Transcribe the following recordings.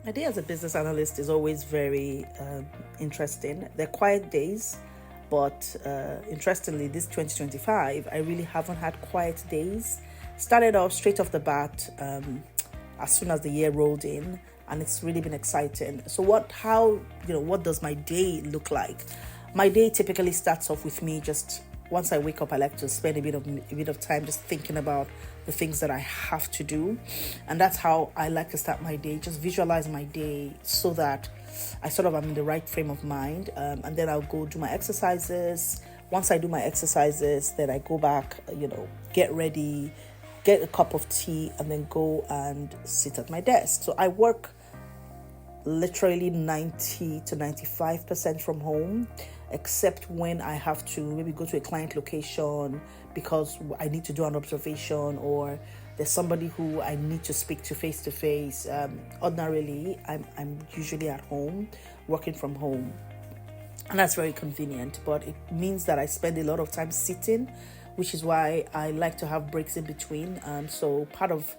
My day as a business analyst is always very interesting. They're quiet days, but interestingly, this 2025, I really haven't had quiet days. Started off straight off the bat as soon as the year rolled in, and it's really been exciting. So, what does my day look like? My day typically starts off with me just once I wake up, I like to spend a bit of time just thinking about the things that I have to do, and that's how I like to start my day. Just visualize my day so that I sort of am in the right frame of mind, and then I'll go do my exercises. Once I do my exercises, then I go back, get ready, get a cup of tea, and then go and sit at my desk. So I work literally 90 to 95% from home, except when I have to maybe go to a client location because I need to do an observation, or there's somebody who I need to speak to face to face. Ordinarily, I'm usually at home, working from home, and that's very convenient, but it means that I spend a lot of time sitting, which is why I like to have breaks in between. So part of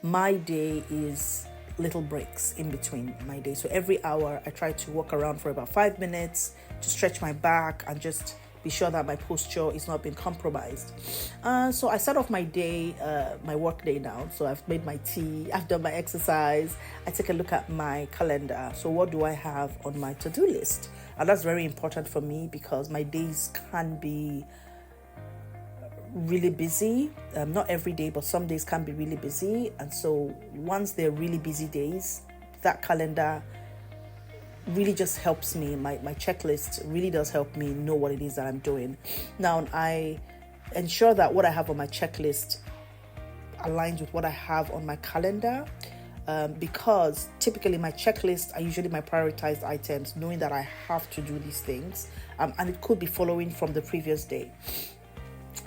my day is little breaks in between my day. So every hour I try to walk around for about 5 minutes to stretch my back and just be sure that my posture is not being compromised. So I start off my day, my work day now. So I've made my tea, I've done my exercise, I take a look at my calendar. So what do I have on my to-do list? And that's very important for me because my days can be really busy. Not every day, but some days can be really busy. And so once they're really busy days, that calendar really just helps me. My checklist really does help me know what it is that I'm doing. Now, I ensure that what I have on my checklist aligns with what I have on my calendar, because typically my checklist are usually my prioritized items, knowing that I have to do these things, and it could be following from the previous day.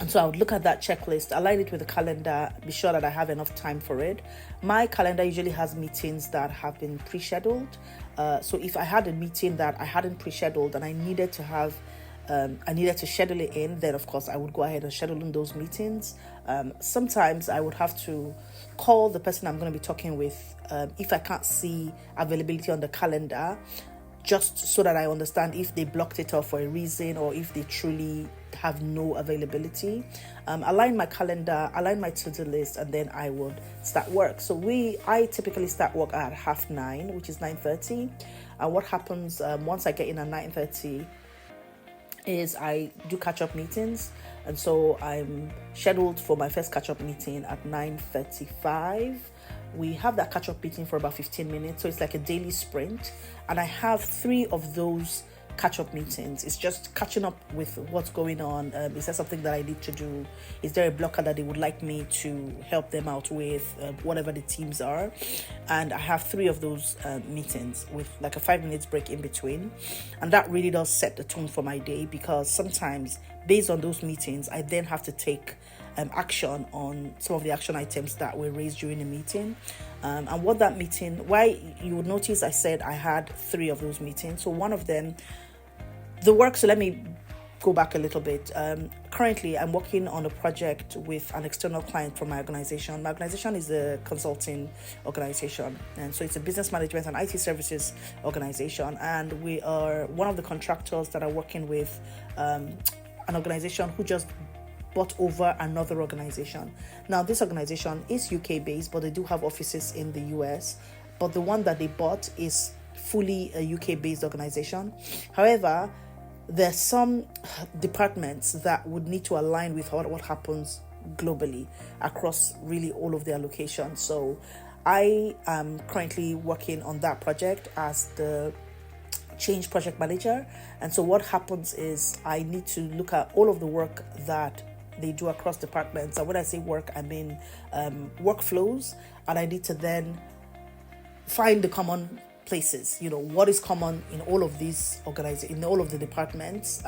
And so I would look at that checklist, align it with the calendar, be sure that I have enough time for it. My calendar usually has meetings that have been pre-scheduled. So if I had a meeting that I hadn't pre-scheduled and I needed to schedule it in, then of course I would go ahead and schedule in those meetings. Sometimes I would have to call the person I'm going to be talking with if I can't see availability on the calendar, just so that I understand if they blocked it off for a reason or if they truly have no availability. Align my calendar, align my to-do list, and then I would start work. So I typically start work at 9:30, which is 9:30. And what happens once I get in at 9:30 is I do catch-up meetings. And so I'm scheduled for my first catch-up meeting at 9:35. We have that catch-up meeting for about 15 minutes. So it's like a daily sprint. And I have 3 of those catch-up meetings. It's just catching up with what's going on. Is there something that I need to do? Is there a blocker that they would like me to help them out with? Whatever the teams are. And I have 3 of those meetings with like a 5 minutes break in between. And that really does set the tone for my day, because sometimes based on those meetings, I then have to take action on some of the action items that were raised during the meeting. And what that meeting, why you would notice I said I had 3 of those meetings. So one of them, so let me go back a little bit. Currently, I'm working on a project with an external client from my organization. My organization is a consulting organization, and so it's a business management and IT services organization. And we are one of the contractors that are working with an organization who just bought over another organization. Now, this organization is UK based, but they do have offices in the US. But the one that they bought is fully a UK based organization. However, there's some departments that would need to align with what happens globally across really all of their locations. So I am currently working on that project as the change project manager. And so what happens is I need to look at all of the work that they do across departments. And when I say work, I mean workflows. And I need to then find the common places, what is common in all of these in all of the departments.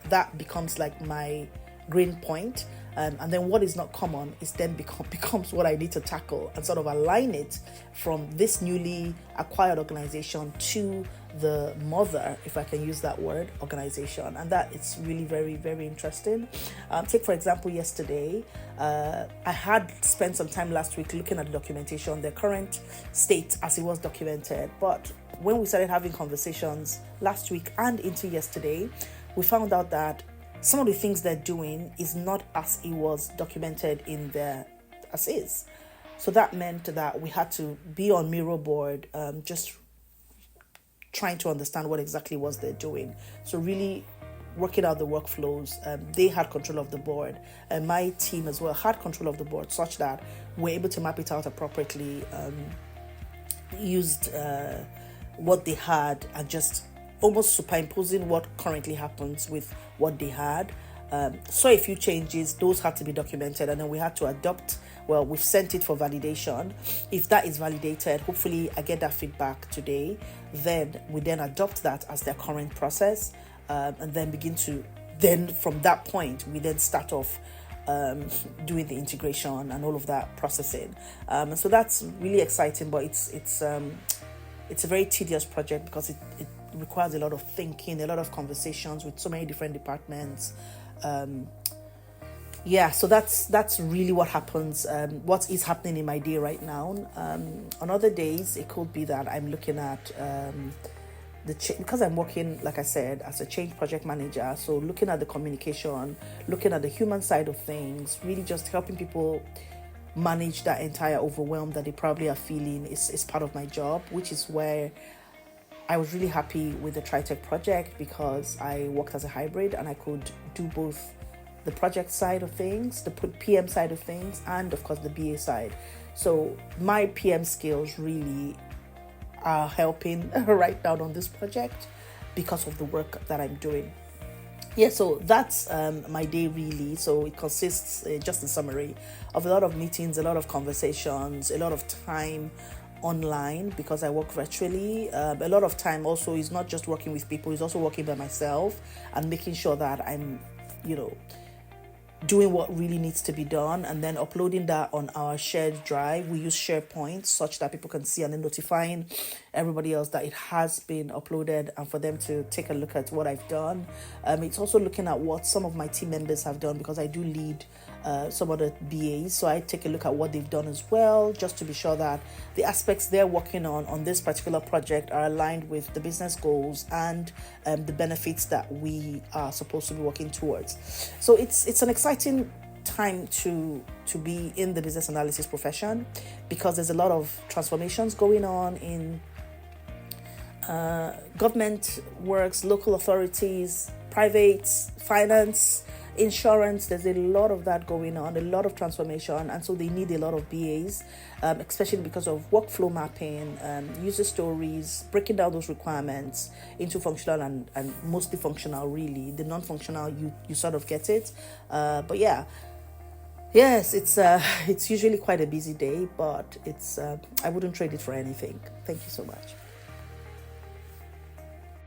That becomes like my green point. And then what is not common is then becomes what I need to tackle and sort of align it from this newly acquired organization to the mother, if I can use that word, organization. And that it's really very, very interesting. Take for example, yesterday, I had spent some time last week looking at the documentation, the current state as it was documented. But when we started having conversations last week and into yesterday, we found out that some of the things they're doing is not as it was documented in the as is. So that meant that we had to be on mirror board, just trying to understand what exactly was they're doing. So really working out the workflows. They had control of the board, and my team as well had control of the board, such that we're able to map it out appropriately, used what they had and just almost superimposing what currently happens with what they had. Saw a few changes, those had to be documented, and then we had to adopt. Well, we've sent it for validation. If that is validated, hopefully I get that feedback today. Then we then adopt that as their current process, and then from that point, we then start off doing the integration and all of that processing. And so that's really exciting, but it's a very tedious project because it requires a lot of thinking, a lot of conversations with so many different departments. So that's really what happens. What is happening in my day right now. On other days, it could be that I'm looking at because I'm working, like I said, as a change project manager. So looking at the communication, looking at the human side of things, really just helping people manage that entire overwhelm that they probably are feeling is part of my job, which is where I was really happy with the TriTech project because I worked as a hybrid and I could do both the project side of things, the PM side of things, and of course the BA side. So my PM skills really are helping right now on this project because of the work that I'm doing. So that's my day really. So it consists, just in summary, of a lot of meetings, a lot of conversations, a lot of time online because I work virtually. A lot of time also is not just working with people, it's also working by myself and making sure that I'm, doing what really needs to be done and then uploading that on our shared drive. We use SharePoint such that people can see and then notifying everybody else that it has been uploaded and for them to take a look at what I've done. It's also looking at what some of my team members have done because I do lead some other BAs, so I take a look at what they've done as well, just to be sure that the aspects they're working on this particular project are aligned with the business goals and the benefits that we are supposed to be working towards. So it's an exciting time to be in the business analysis profession because there's a lot of transformations going on in government works, local authorities, private, finance, insurance. There's a lot of that going on, a lot of transformation, and so they need a lot of BAs, especially because of workflow mapping, user stories, breaking down those requirements into functional and mostly functional really. The non-functional, you sort of get it. But yes, it's usually quite a busy day, but I wouldn't trade it for anything. Thank you so much.